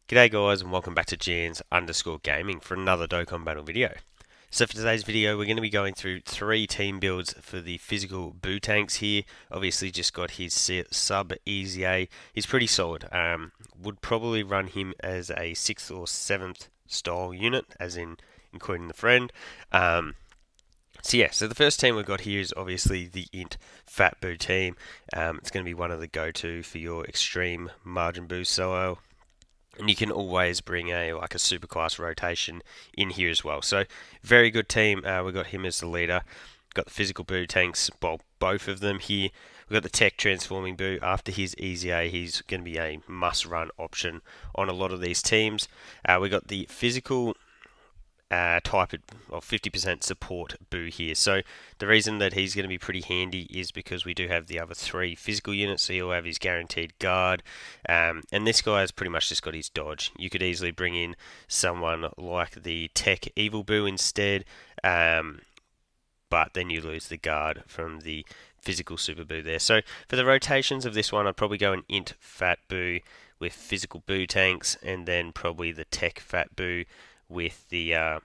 G'day guys and welcome back to Jans_Gaming for another Dokkan battle video. So for today's video we're going to be going through 3 team builds for the physical Buutenks here. Obviously just got his sub Easy A. He's pretty solid. Would probably run him as a 6th or 7th style unit, as in including the friend. So the first team we've got here is obviously the Int Fat Buu team. It's going to be one of the go-to for your extreme margin boost solo. And you can always bring a superclass rotation in here as well. So very good team. We've got him as the leader. Got the physical Buutenks, well, both of them here. We've got the tech transforming Buu. After his Easy A, he's going to be a must-run option on a lot of these teams. We've got the physical type of 50% support Buu here. So the reason that he's going to be pretty handy is because we do have the other 3 physical units, so he'll have his guaranteed guard, and this guy has pretty much just got his dodge. You could easily bring in someone like the tech evil Buu instead, but then you lose the guard from the physical super Buu there. So for the rotations of this one, I'd probably go an Int Fat Buu with physical Buutenks, and then probably the tech Fat Buu with the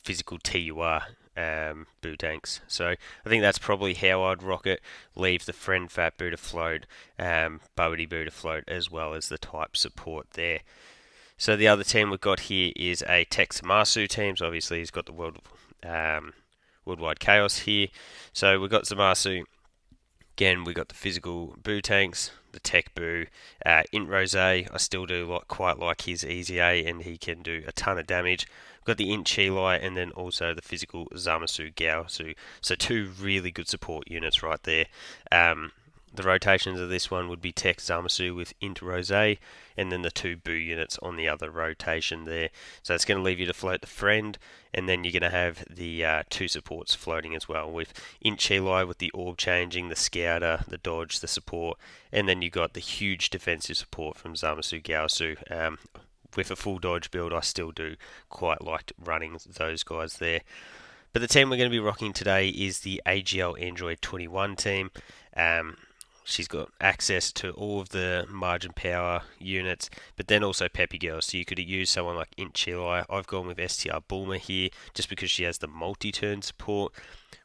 physical TUR Buutenks. So I think that's probably how I'd rock it. Leave the friend Fat Buu to float, Bubbity Buu to float, as well as the type support there. So the other team we've got here is a Tech Zamasu team. So obviously he's got the Worldwide Chaos here. So we've got Zamasu. Again, we've got the physical Buutenks, the tech Buu, Int Rose. I still do quite like his Easy A, and he can do a ton of damage. We've got the Int Chilai, and then also the physical Zamasu Gaosu. So 2 really good support units right there. The rotations of this one would be Tech Zamasu with Int Rose, and then the 2 Buu units on the other rotation there. So it's going to leave you to float the friend, and then you're going to have the 2 supports floating as well, with Int Chilai with the orb changing, the scouter, the dodge, the support, and then you got the huge defensive support from Zamasu Gaosu. With a full dodge build, I still do quite like running those guys there. But the team we're going to be rocking today is the AGL Android 21 team. She's got access to all of the margin power units, but then also Peppy Girl. So you could use someone like Int Chilai. I've gone with STR Bulma here, just because she has the multi-turn support.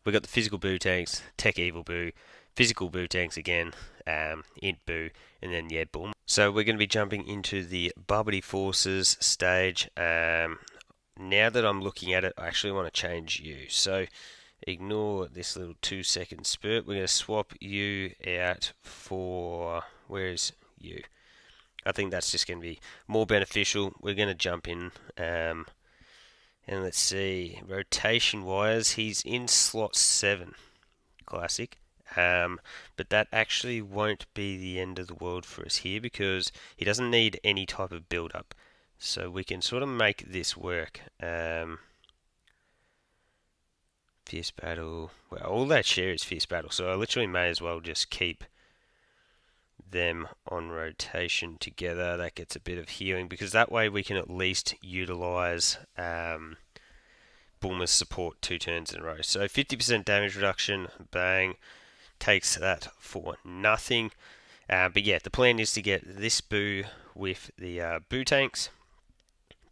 We've got the physical Buutenks, Tech Evil Buu, physical Buutenks again, Int Buu, and then Bulma. So we're going to be jumping into the Bubbity Forces stage. Now that I'm looking at it, I actually want to change you. So ignore this little 2-second spurt. We're going to swap you out for, where's you? I think that's just going to be more beneficial. We're going to jump in, and let's see, rotation wise, he's in slot 7, classic. But that actually won't be the end of the world for us here, because he doesn't need any type of build up. So we can sort of make this work. Fierce Battle. Well, all that share is Fierce Battle, so I literally may as well just keep them on rotation together. That gets a bit of healing, because that way we can at least utilize Bulma's support 2 turns in a row. So 50% damage reduction, bang, takes that for nothing. But yeah, the plan is to get this Buu with the Buutenks.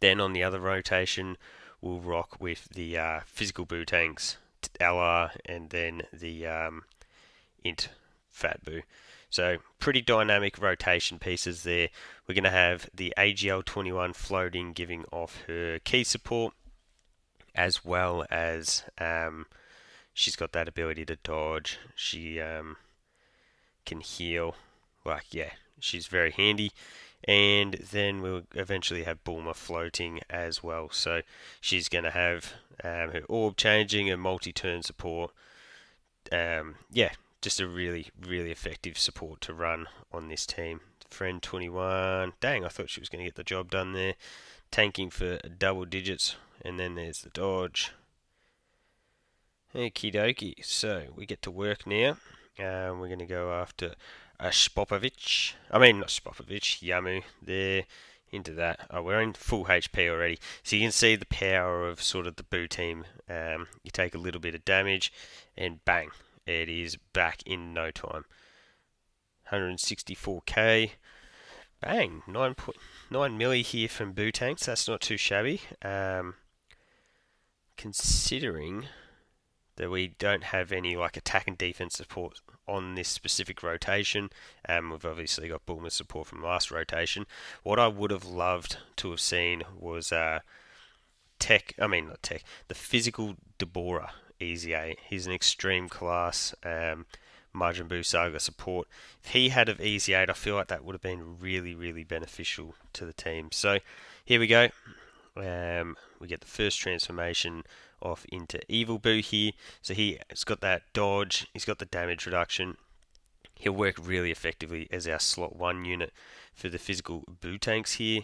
Then on the other rotation, we'll rock with the physical Buutenks, LR, and then the Int Fat Buu. So pretty dynamic rotation pieces there. We're going to have the AGL 21 floating, giving off her key support, as well as she's got that ability to dodge. She can heal. She's very handy. And then we'll eventually have Bulma floating as well. So she's going to have her orb changing and multi-turn support. Just a really, really effective support to run on this team. Friend 21. Dang, I thought she was going to get the job done there. Tanking for double digits. And then there's the dodge. Okie dokie. So we get to work now. We're going to go after not Spopovich, Yamu there, into that. Oh, we're in full HP already. So you can see the power of sort of the Buu team. You take a little bit of damage, and bang, it is back in no time. 164k. Bang, 9 milli here from Buutenks. That's not too shabby. Considering that we don't have any like attack and defense support on this specific rotation. We've obviously got Bulma's support from last rotation. What I would have loved to have seen was the physical Deborah Easy A. He's an extreme class Majin Buu Saga support. If he had of Easy 8, I feel like that would have been really, really beneficial to the team. So here we go. We get the first transformation off into Evil Boo here. So he's got that dodge, he's got the damage reduction. He'll work really effectively as our slot 1 unit for the physical Buutenks here.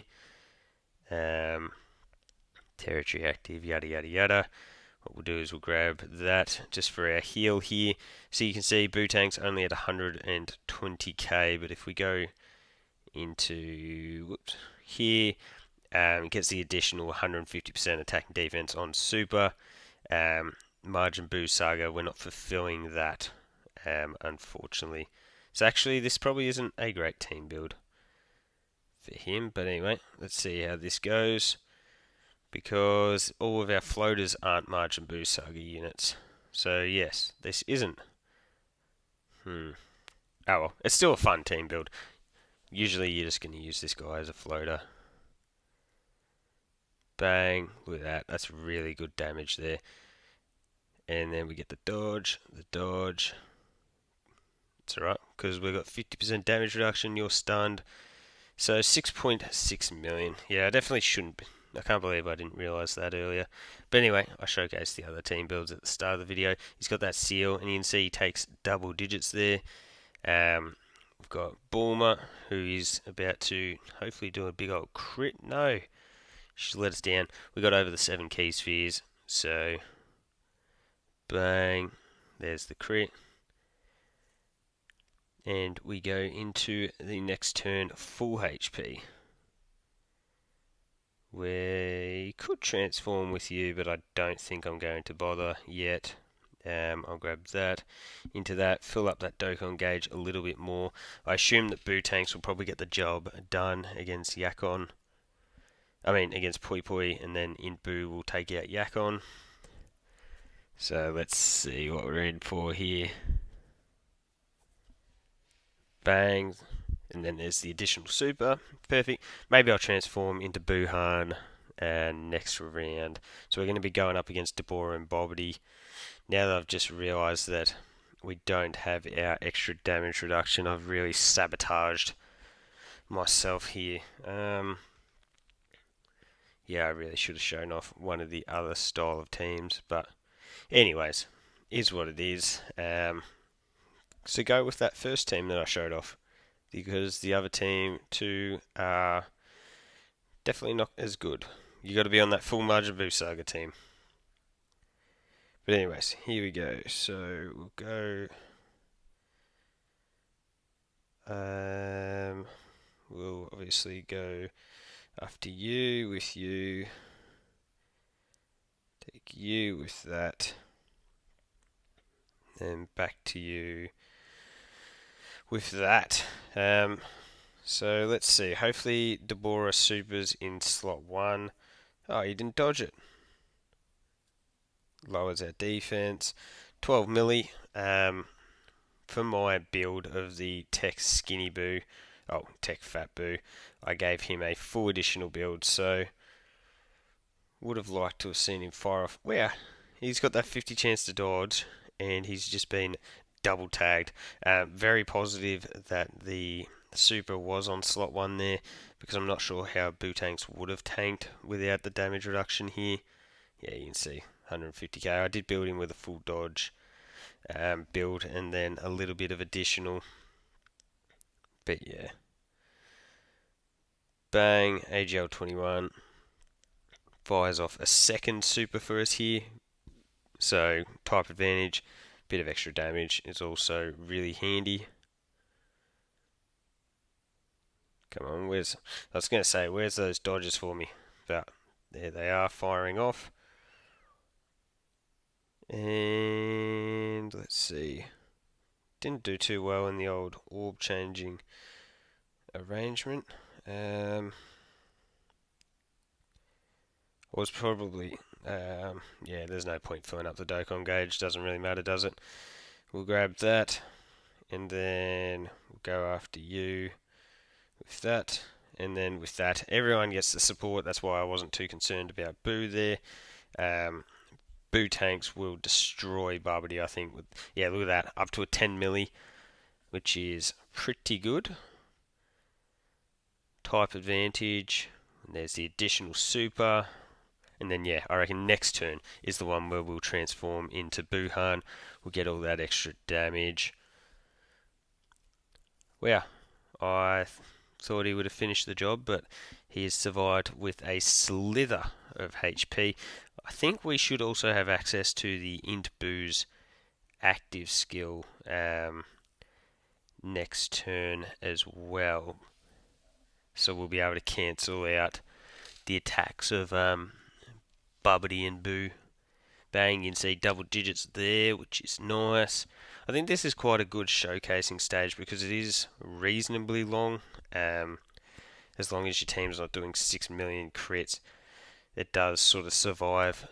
Territory active, yada yada yada. What we'll do is we'll grab that just for our heal here. So you can see Buutenks only at 120k, but if we go into here, it gets the additional 150% attack and defense on super. Majin Buu Saga, we're not fulfilling that, unfortunately. So actually, this probably isn't a great team build for him. But anyway, let's see how this goes. Because all of our floaters aren't Majin Buu Saga units. So yes, this isn't. Oh well, it's still a fun team build. Usually you're just going to use this guy as a floater. Bang, look at that, that's really good damage there. And then we get the dodge. It's alright, because we've got 50% damage reduction, you're stunned. So 6.6 million. Yeah, I definitely shouldn't be. I can't believe I didn't realise that earlier. But anyway, I showcased the other team builds at the start of the video. He's got that seal, and you can see he takes double digits there. We've got Bulma, who is about to hopefully do a big old crit. No, she's let us down. We got over the 7 key spheres, so bang, there's the crit. And we go into the next turn full HP. We could transform with you, but I don't think I'm going to bother yet. I'll grab that into that, fill up that Dokkan gauge a little bit more. I assume that Buutenks will probably get the job done against Yakon. Against Pui Pui, and then Inbu will take out Yakon. So let's see what we're in for here. Bang. And then there's the additional super. Perfect. Maybe I'll transform into Buuhan next round. So we're going to be going up against Deborah and Bobbity. Now that I've just realised that we don't have our extra damage reduction, I've really sabotaged myself here. Yeah, I really should have shown off one of the other style of teams. But anyways, is what it is. So go with that first team that I showed off, because the other team two are definitely not as good. You got to be on that full Majin Buu Saga team. But anyways, here we go. So we'll go. We'll obviously go after you with you. Take you with that. Then back to you with that. So let's see. Hopefully Deborah supers in slot 1. Oh, you didn't dodge it. Lowers our defense. 12 milli. For my build of the Tech Skinny Boo, Tech Fat Boo, I gave him a full additional build, so would have liked to have seen him fire off. Wow, he's got that 50 chance to dodge, and he's just been double tagged. Very positive that the super was on slot 1 there, because I'm not sure how Buutenks would have tanked without the damage reduction here. Yeah, you can see 150k. I did build him with a full dodge build, and then a little bit of additional. But yeah. Bang, AGL 21. Fires off a second super for us here. So, type advantage, bit of extra damage is also really handy. Come on, I was going to say, where's those dodges for me? But there they are, firing off. And let's see. Didn't do too well in the old orb changing arrangement. was probably, yeah, there's no point filling up the Dokkan gauge, doesn't really matter, does it? We'll grab that, and then we'll go after you with that, and then with that, everyone gets the support. That's why I wasn't too concerned about Boo there. Buutenks will destroy Barbary, I think. Yeah, look at that, up to a 10 milli, which is pretty good. Type advantage, and there's the additional super. And then, yeah, I reckon next turn is the one where we'll transform into Buuhan. We'll get all that extra damage. Well, I thought he would have finished the job, but he has survived with a slither of HP. I think we should also have access to the Int Boo's active skill next turn as well. So we'll be able to cancel out the attacks of Bubbity and Boo. Bang, you can see double digits there, which is nice. I think this is quite a good showcasing stage because it is reasonably long. As long as your team's not doing 6 million crits, it does sort of survive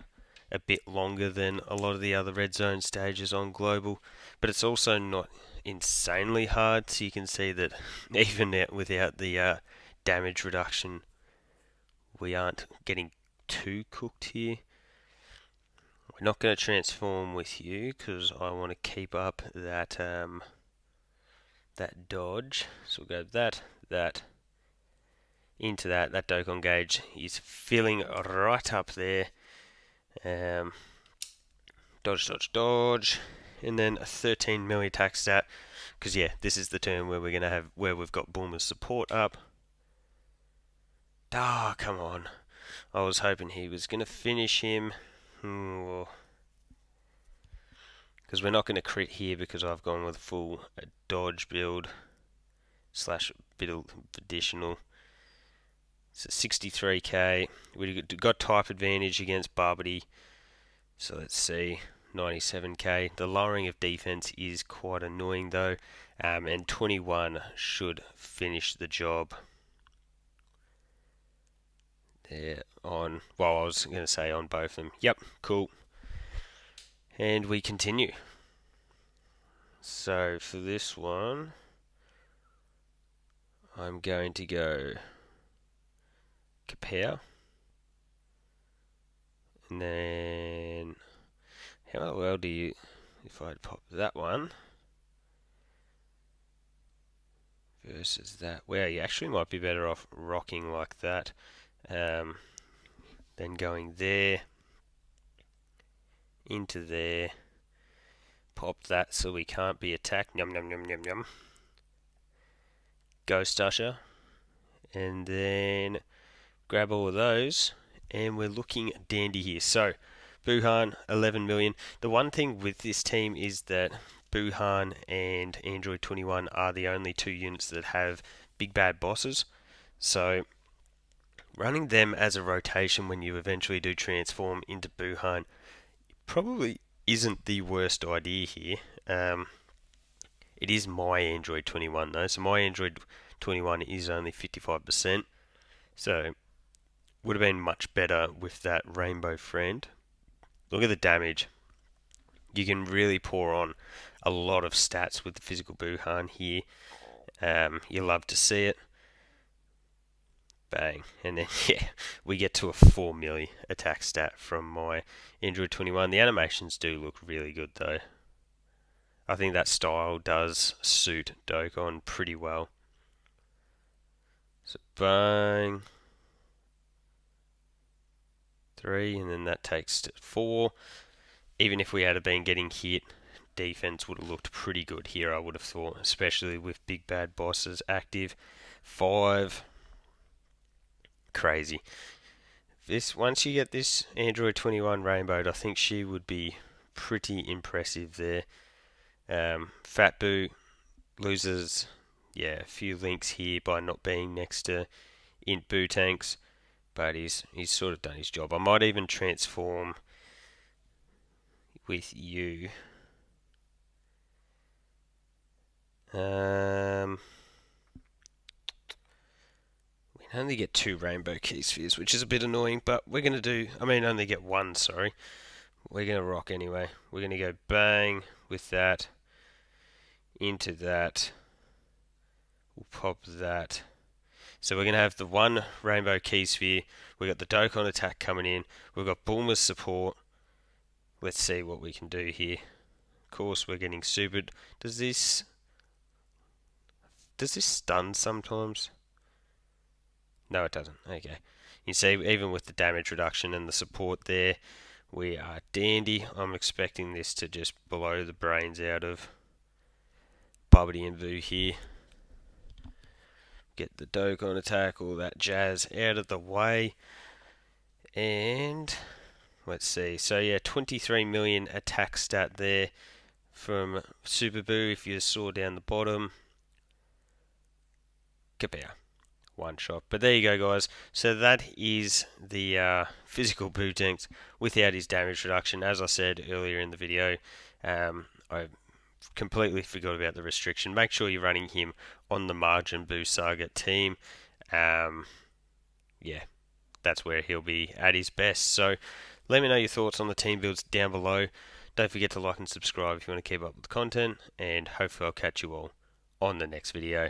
a bit longer than a lot of the other red zone stages on global. But it's also not insanely hard, so you can see that even without the damage reduction, we aren't getting too cooked here. We're not going to transform with you because I want to keep up that that dodge. So we'll go that, into that. That Dokkan gauge is filling right up there. Dodge, and then a 13 milli attack stat. Because yeah, this is the turn where we've got Bulma's support up. Ah, come on! I was hoping he was going to finish him. Because we're not going to crit here because I've gone with full dodge build slash bit of additional. So 63k. We've got type advantage against Barbary. So let's see, 97k. The lowering of defense is quite annoying though. And 21 should finish the job. There on, well, I was going to say on both of them. Yep, cool. And we continue. So for this one, I'm going to go Capel. And then, how well do you, if I pop that one versus that, well, you actually might be better off rocking like that than going there, into there, pop that so we can't be attacked, yum yum yum yum yum, Ghost Usher, and then grab all of those, and we're looking dandy here. So, Buuhan, 11 million. The one thing with this team is that Buuhan and Android 21 are the only two units that have big bad bosses. So, running them as a rotation when you eventually do transform into Buuhan probably isn't the worst idea here. It is my Android 21 though, so my Android 21 is only 55%. So, would have been much better with that Rainbow Friend. Look at the damage. You can really pour on a lot of stats with the physical Buuhan here. You love to see it. Bang. And then, yeah, we get to a 4 milli attack stat from my Android 21. The animations do look really good though. I think that style does suit Dokkan pretty well. So, bang. 3, and then that takes to 4. Even if we had been getting hit, defense would have looked pretty good here, I would have thought, especially with big bad bosses active. 5. Crazy. Once you get this Android 21 rainbowed, I think she would be pretty impressive there. Fat Boo loses, yeah, a few links here by not being next to Int Buutenks, but he's sort of done his job. I might even transform with you. We I only get 2 rainbow key spheres, which is a bit annoying, but we're going to do, only get 1, sorry. We're going to rock anyway. We're going to go bang with that, into that, we'll pop that. So we're going to have the 1 rainbow key sphere, we've got the Dokkan attack coming in, we've got Bulma's support. Let's see what we can do here. Of course, we're getting supered. Does this stun sometimes? No, it doesn't. Okay. You see, even with the damage reduction and the support there, we are dandy. I'm expecting this to just blow the brains out of Bubbity and Boo here. Get the Dokkan attack, all that jazz out of the way. And let's see. So yeah, 23 million attack stat there from Super Boo. If you saw down the bottom, kapow. One shot. But there you go, guys. So that is the physical Buutenks without his damage reduction. As I said earlier in the video, I completely forgot about the restriction. Make sure you're running him on the Margin Boo Saga team. Yeah, that's where he'll be at his best. So let me know your thoughts on the team builds down below. Don't forget to like and subscribe if you want to keep up with the content, and hopefully I'll catch you all on the next video.